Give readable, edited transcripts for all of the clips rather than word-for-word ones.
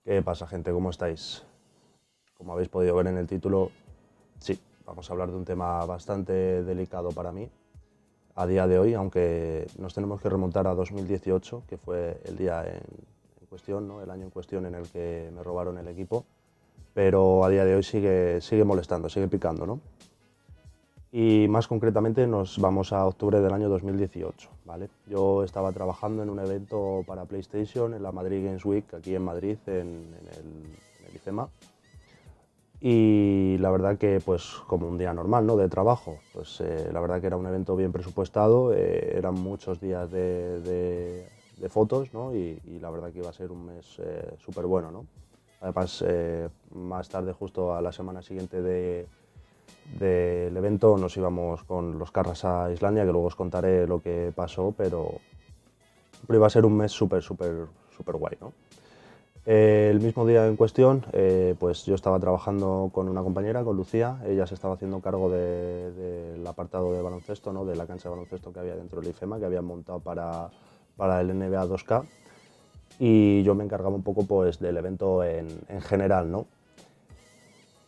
¿Qué pasa, gente? ¿Cómo estáis? Como habéis podido ver en el título, sí, vamos a hablar de un tema bastante delicado para mí a día de hoy, aunque nos tenemos que remontar a 2018, que fue el día en cuestión, ¿no? El año en cuestión en el que me robaron el equipo, pero a día de hoy sigue molestando, sigue picando, ¿no? Y más concretamente nos vamos a octubre del año 2018, ¿vale? Yo estaba trabajando en un evento para PlayStation en la Madrid Games Week, aquí en Madrid, en el IFEMA. Y la verdad que, pues, como un día normal, ¿no? De trabajo, pues la verdad que era un evento bien presupuestado, eran muchos días de fotos, ¿no? Y la verdad que iba a ser un mes súper bueno, ¿no? Además, más tarde, justo a la semana siguiente del evento, nos íbamos con los carras a Islandia, que luego os contaré lo que pasó, pero iba a ser un mes súper guay, ¿no? El mismo día en cuestión, pues yo estaba trabajando con una compañera, con Lucía. Ella se estaba haciendo cargo del apartado de baloncesto, ¿no? De la cancha de baloncesto que había dentro del IFEMA, que habían montado para el NBA 2K. Y yo me encargaba un poco, pues, del evento en general, ¿no?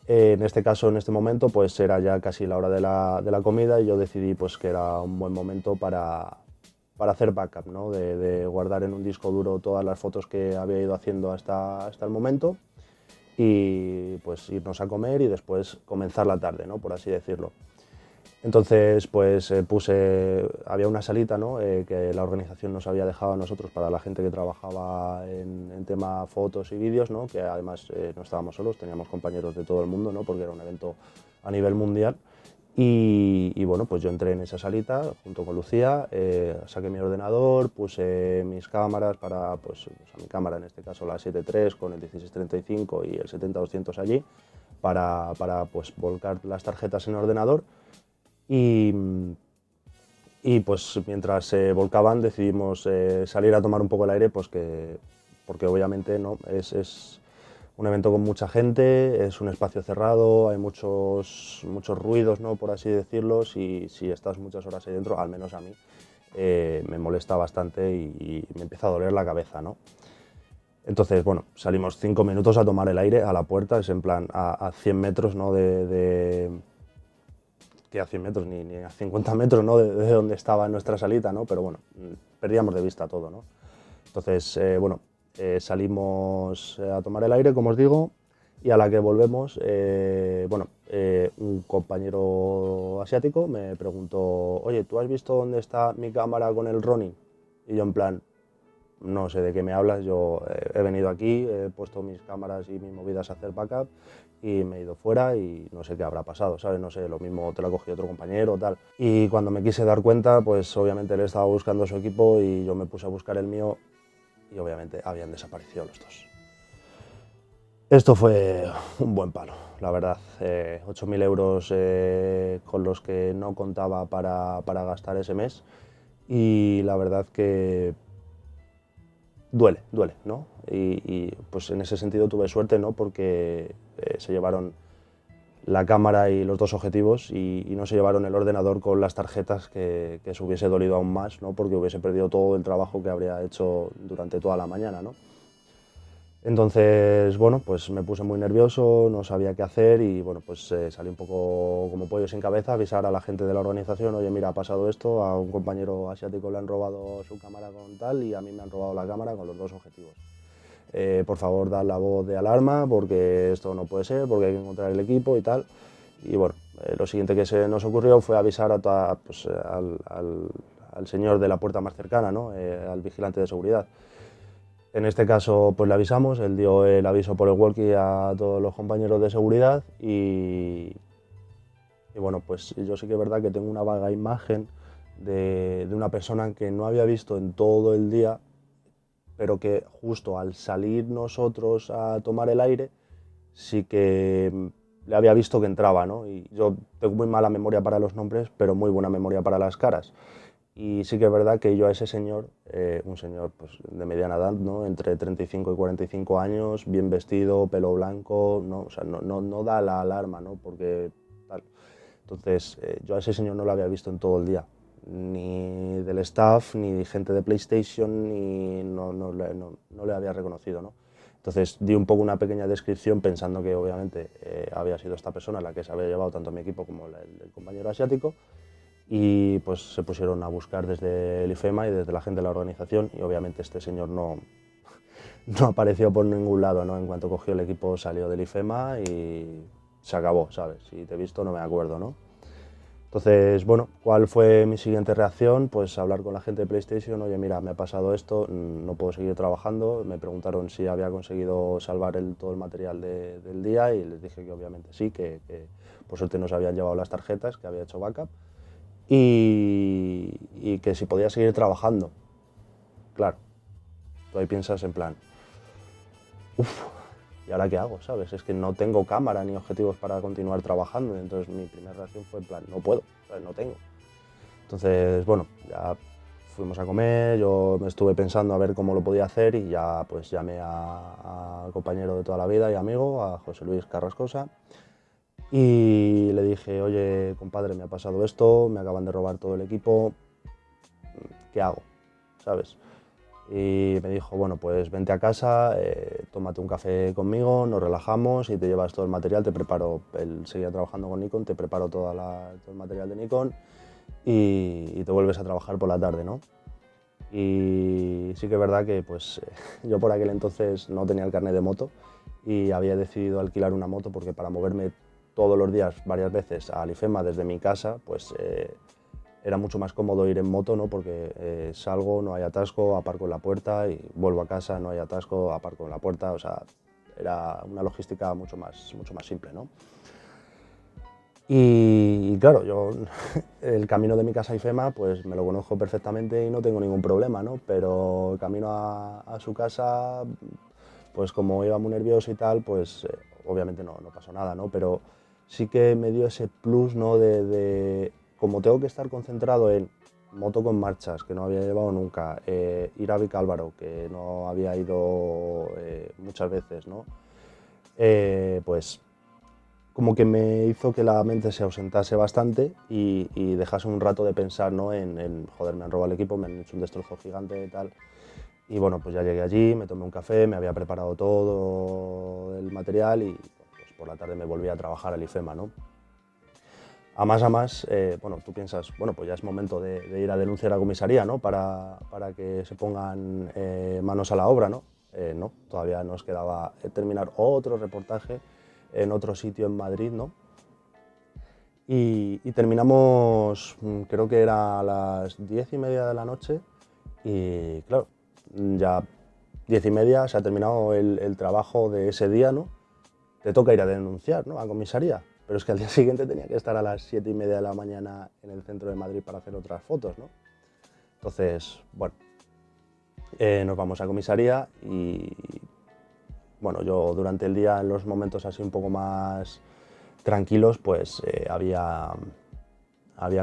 En este caso, en este momento, pues era ya casi la hora de la comida y yo decidí, pues, que era un buen momento para hacer backup, ¿no? De guardar en un disco duro todas las fotos que había ido haciendo hasta el momento y, pues, irnos a comer y después comenzar la tarde, ¿no? Por así decirlo. Entonces, pues había una salita, ¿no? Que la organización nos había dejado a nosotros para la gente que trabajaba en tema fotos y vídeos, ¿no? Que además no estábamos solos, teníamos compañeros de todo el mundo, ¿no? Porque era un evento a nivel mundial. Y bueno, pues yo entré en esa salita junto con Lucía, saqué mi ordenador, puse mis cámaras pues, o sea, mi cámara en este caso la 7.3 con el 1635 y el 70-200 allí, para pues volcar las tarjetas en el ordenador y, y pues mientras se volcaban decidimos salir a tomar un poco el aire, pues porque obviamente no es un evento con mucha gente, es un espacio cerrado, hay muchos ruidos, ¿no? Por así decirlo. Si estás muchas horas ahí dentro, al menos a mí, me molesta bastante y me empieza a doler la cabeza, ¿no? Entonces, bueno, salimos 5 minutos a tomar el aire a la puerta, es en plan a 100 metros, ¿no? Que a 100 metros ni a 50 metros, ¿no? de donde estaba nuestra salita, ¿no? Pero bueno, perdíamos de vista todo, ¿no? Entonces, bueno, salimos a tomar el aire, como os digo, y a la que volvemos, bueno, un compañero asiático me preguntó, oye, ¿tú has visto dónde está mi cámara con el Ronin? Y yo en plan, no sé de qué me hablas, yo he venido aquí, he puesto mis cámaras y mis movidas a hacer backup y me he ido fuera y no sé qué habrá pasado, ¿sabes? No sé, lo mismo te lo ha cogido otro compañero o tal. Y cuando me quise dar cuenta, pues obviamente él estaba buscando su equipo y yo me puse a buscar el mío y obviamente habían desaparecido los dos. Esto fue un buen palo, la verdad. 8.000 euros con los que no contaba para gastar ese mes y la verdad que duele, ¿no? Pues en ese sentido tuve suerte, ¿no? Porque se llevaron la cámara y los dos objetivos y no se llevaron el ordenador con las tarjetas que se hubiese dolido aún más, ¿no? Porque hubiese perdido todo el trabajo que habría hecho durante toda la mañana, ¿no? Entonces, bueno, pues me puse muy nervioso, no sabía qué hacer y bueno, pues salí un poco como pollo sin cabeza, avisar a la gente de la organización, oye, mira, ha pasado esto, a un compañero asiático le han robado su cámara con tal y a mí me han robado la cámara con los dos objetivos. Por favor, dad la voz de alarma porque esto no puede ser, porque hay que encontrar el equipo y tal. Y bueno, lo siguiente que se nos ocurrió fue avisar pues, al señor de la puerta más cercana, ¿no? Al vigilante de seguridad. En este caso, pues le avisamos, él dio el aviso por el walkie a todos los compañeros de seguridad y bueno, pues yo sí que es verdad que tengo una vaga imagen de una persona que no había visto en todo el día, pero que justo al salir nosotros a tomar el aire, sí que le había visto que entraba, ¿no? Y yo tengo muy mala memoria para los nombres, pero muy buena memoria para las caras. Y sí que es verdad que yo a ese señor, un señor pues, de mediana edad, ¿no? Entre 35 y 45 años, bien vestido, pelo blanco, ¿no? O sea, no da la alarma, ¿no? Porque tal. Entonces, yo a ese señor no lo había visto en todo el día, ni del staff, ni gente de PlayStation, ni no le había reconocido, ¿no? Entonces di un poco una pequeña descripción pensando que obviamente había sido esta persona la que se había llevado tanto mi equipo como el compañero asiático, y pues se pusieron a buscar desde el IFEMA y desde la gente de la organización, y obviamente este señor no apareció por ningún lado, ¿no? En cuanto cogió el equipo salió del IFEMA y se acabó, ¿sabes? Si te he visto no me acuerdo, ¿no? Entonces, bueno, ¿cuál fue mi siguiente reacción? Pues hablar con la gente de PlayStation, oye, mira, me ha pasado esto, no puedo seguir trabajando. Me preguntaron si había conseguido salvar todo el material del día y les dije que obviamente sí, que por suerte nos habían llevado las tarjetas, que había hecho backup, y que si podía seguir trabajando. Claro, tú ahí piensas en plan, uff, ¿y ahora qué hago? ¿Sabes? Es que no tengo cámara ni objetivos para continuar trabajando. Entonces mi primera reacción fue en plan, no puedo, ¿sabes? No tengo. Entonces, bueno, ya fuimos a comer, yo me estuve pensando a ver cómo lo podía hacer y ya pues llamé al compañero de toda la vida y amigo, a José Luis Carrascosa, y le dije, oye, compadre, me ha pasado esto, me acaban de robar todo el equipo, ¿qué hago? ¿Sabes? Y me dijo, bueno, pues vente a casa, tómate un café conmigo, nos relajamos y te llevas todo el material, te preparo, él seguía trabajando con Nikon, te preparo todo el material de Nikon y te vuelves a trabajar por la tarde, ¿no? Y sí que es verdad que pues, yo por aquel entonces no tenía el carnet de moto y había decidido alquilar una moto porque para moverme todos los días, varias veces, a Alifema desde mi casa, pues era mucho más cómodo ir en moto, ¿no? Porque salgo, no hay atasco, aparco en la puerta y vuelvo a casa, no hay atasco, aparco en la puerta, o sea, era una logística mucho más simple, ¿no? Y claro, yo el camino de mi casa a IFEMA pues me lo conozco perfectamente y no tengo ningún problema, ¿no? Pero el camino a su casa, pues como iba muy nervioso y tal, pues obviamente no pasó nada, ¿no? Pero sí que me dio ese plus, ¿no? Como tengo que estar concentrado en moto con marchas, que no había llevado nunca, ir a Vicálvaro, que no había ido muchas veces, ¿no? Pues como que me hizo que la mente se ausentase bastante y dejase un rato de pensar, ¿no? Joder, me han robado el equipo, me han hecho un destrozo gigante y tal. Y bueno, pues ya llegué allí, me tomé un café, me había preparado todo el material y pues por la tarde me volví a trabajar al IFEMA, ¿no? A más, bueno, tú piensas, bueno, pues ya es momento de ir a denunciar a comisaría, ¿no? Para que se pongan manos a la obra, ¿no? No, todavía nos quedaba terminar otro reportaje en otro sitio en Madrid, ¿no? Y terminamos, creo que era a las 10:30 de la noche y claro, ya 10:30 se ha terminado el trabajo de ese día, ¿no? Te toca ir a denunciar, ¿no? A comisaría. Pero es que al día siguiente tenía que estar a las 7:30 de la mañana en el centro de Madrid para hacer otras fotos, ¿no? Entonces, bueno, nos vamos a comisaría y, bueno, yo durante el día, en los momentos así un poco más tranquilos, pues había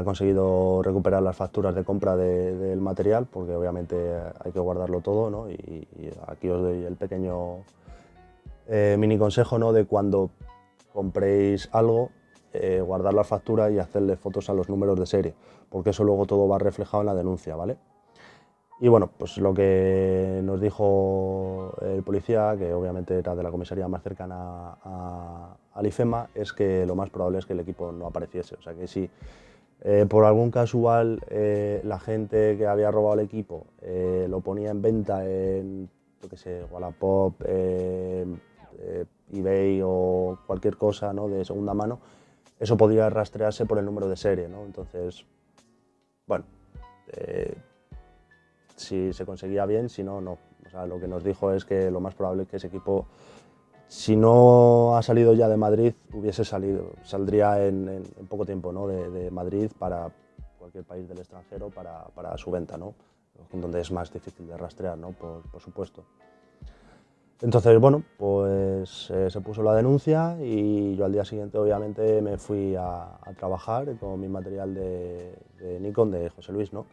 conseguido recuperar las facturas de compra del material, porque obviamente hay que guardarlo todo, ¿no? Y aquí os doy el pequeño mini consejo, ¿no? De cuando compréis algo, guardar la factura y hacerle fotos a los números de serie, porque eso luego todo va reflejado en la denuncia, ¿vale? Y bueno, pues lo que nos dijo el policía, que obviamente era de la comisaría más cercana al IFEMA, es que lo más probable es que el equipo no apareciese. O sea que si por algún casual la gente que había robado el equipo lo ponía en venta en, yo qué sé, Wallapop, eBay o cualquier cosa, ¿no? De segunda mano, eso podría rastrearse por el número de serie, ¿no? Entonces, bueno, eh, si se conseguía bien, si no, no. O sea, lo que nos dijo es que lo más probable es que ese equipo, si no ha salido ya de Madrid, saldría en poco tiempo, ¿no? de Madrid para cualquier país del extranjero para su venta, ¿no? Donde es más difícil de rastrear, ¿no? Por supuesto. Entonces, bueno, pues se puso la denuncia y yo al día siguiente obviamente me fui a trabajar con mi material de Nikon de José Luis, ¿no?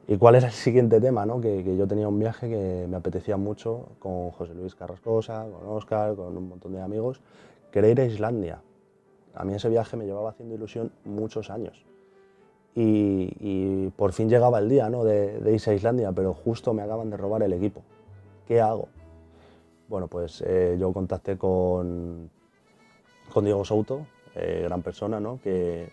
¿Y cuál era el siguiente tema? ¿No? Que yo tenía un viaje que me apetecía mucho con José Luis Carrascosa, con Óscar, con un montón de amigos, que era ir a Islandia. A mí ese viaje me llevaba haciendo ilusión muchos años. Y por fin llegaba el día, ¿no? de irse a Islandia, pero justo me acaban de robar el equipo. ¿Qué hago? Bueno, pues yo contacté con Diego Souto, gran persona, ¿no? Que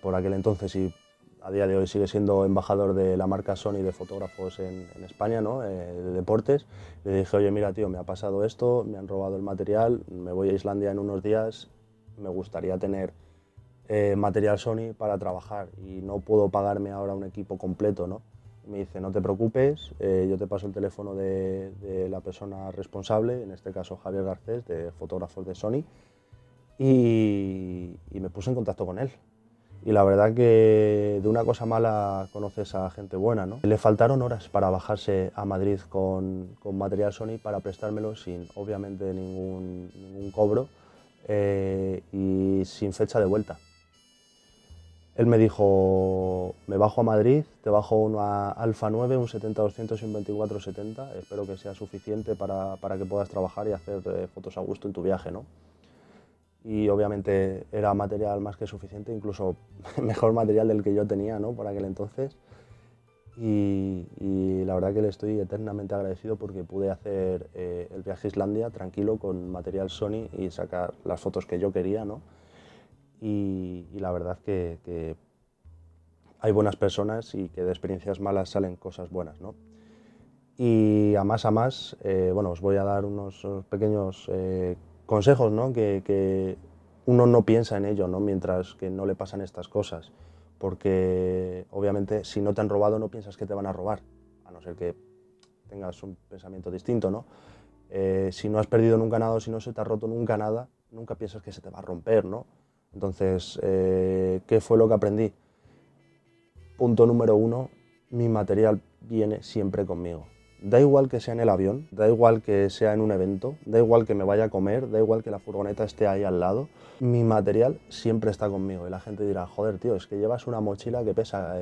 por aquel entonces y a día de hoy sigue siendo embajador de la marca Sony de fotógrafos en España, ¿no? De deportes. Le dije, oye, mira, tío, me ha pasado esto, me han robado el material, me voy a Islandia en unos días, me gustaría tener material Sony para trabajar y no puedo pagarme ahora un equipo completo, ¿no? Me dice, no te preocupes, yo te paso el teléfono de la persona responsable, en este caso Javier Garcés, de fotógrafos de Sony, y me puse en contacto con él. Y la verdad que de una cosa mala conoces a gente buena, ¿no? Le faltaron horas para bajarse a Madrid con material Sony para prestármelo sin, obviamente, ningún cobro y sin fecha de vuelta. Él me dijo, me bajo a Madrid, te bajo una Alfa 9, un 70-200 y un 24-70, espero que sea suficiente para que puedas trabajar y hacer fotos a gusto en tu viaje, ¿no? Y obviamente era material más que suficiente, incluso mejor material del que yo tenía, ¿no? Por aquel entonces. Y la verdad que le estoy eternamente agradecido porque pude hacer el viaje a Islandia tranquilo con material Sony y sacar las fotos que yo quería, ¿no? Y la verdad que hay buenas personas y que de experiencias malas salen cosas buenas, ¿no? Y a más, bueno, os voy a dar unos pequeños consejos, ¿no? Que uno no piensa en ello, ¿no? Mientras que no le pasan estas cosas, porque obviamente si no te han robado no piensas que te van a robar, a no ser que tengas un pensamiento distinto, ¿no? Si no has perdido nunca nada, si no se te ha roto nunca nada, nunca piensas que se te va a romper, ¿no? Entonces, ¿qué fue lo que aprendí? Punto número uno, mi material viene siempre conmigo. Da igual que sea en el avión, da igual que sea en un evento, da igual que me vaya a comer, da igual que la furgoneta esté ahí al lado, mi material siempre está conmigo. Y la gente dirá, joder, tío, es que llevas una mochila que pesa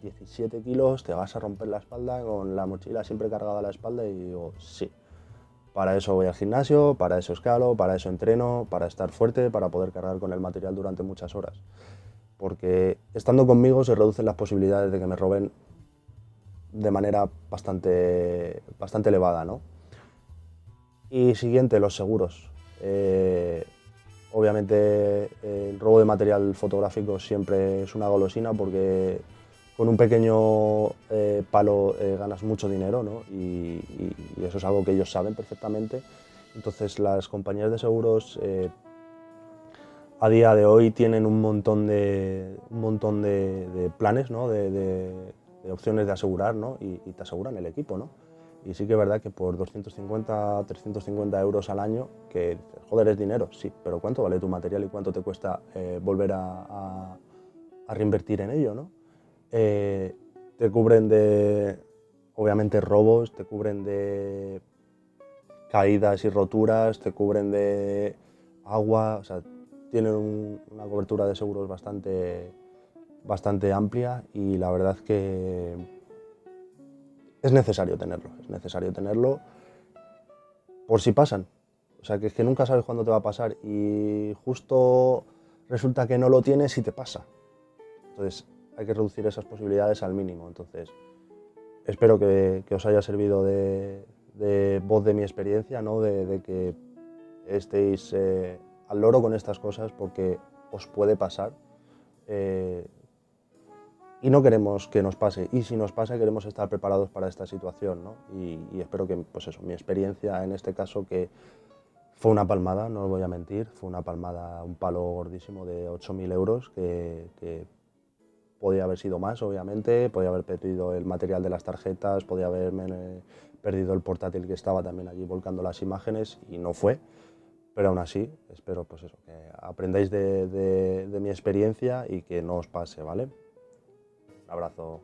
17 kilos, te vas a romper la espalda con la mochila siempre cargada a la espalda. Y digo, sí, para eso voy al gimnasio, para eso escalo, para eso entreno, para estar fuerte, para poder cargar con el material durante muchas horas. Porque estando conmigo se reducen las posibilidades de que me roben de manera bastante elevada, ¿no? Y siguiente, los seguros. Obviamente el robo de material fotográfico siempre es una golosina porque con un pequeño palo ganas mucho dinero, ¿no? Y eso es algo que ellos saben perfectamente. Entonces las compañías de seguros a día de hoy tienen un montón de planes, ¿no? de opciones de asegurar, ¿no? y te aseguran el equipo, ¿no? Y sí que es verdad que por 250, 350 euros al año, que joder, es dinero, sí, pero ¿cuánto vale tu material y cuánto te cuesta volver a reinvertir en ello, ¿no? Te cubren de, obviamente, robos, te cubren de caídas y roturas, te cubren de agua, o sea, tienen una cobertura de seguros bastante amplia y la verdad que es necesario tenerlo por si pasan. O sea, que es que nunca sabes cuándo te va a pasar y justo resulta que no lo tienes y te pasa. Entonces hay que reducir esas posibilidades al mínimo. Entonces espero que os haya servido de voz de mi experiencia, ¿no? de que estéis al loro con estas cosas porque os puede pasar y no queremos que nos pase. Y si nos pasa, queremos estar preparados para esta situación, ¿no? Y espero que, pues eso, mi experiencia en este caso, que fue una palmada, no os voy a mentir, fue una palmada, un palo gordísimo de 8.000 euros, que podía haber sido más, obviamente, podía haber perdido el material de las tarjetas, podía haberme perdido el portátil que estaba también allí volcando las imágenes y no fue. Pero aún así, espero pues eso, que aprendáis de mi experiencia y que no os pase, ¿vale? Un abrazo.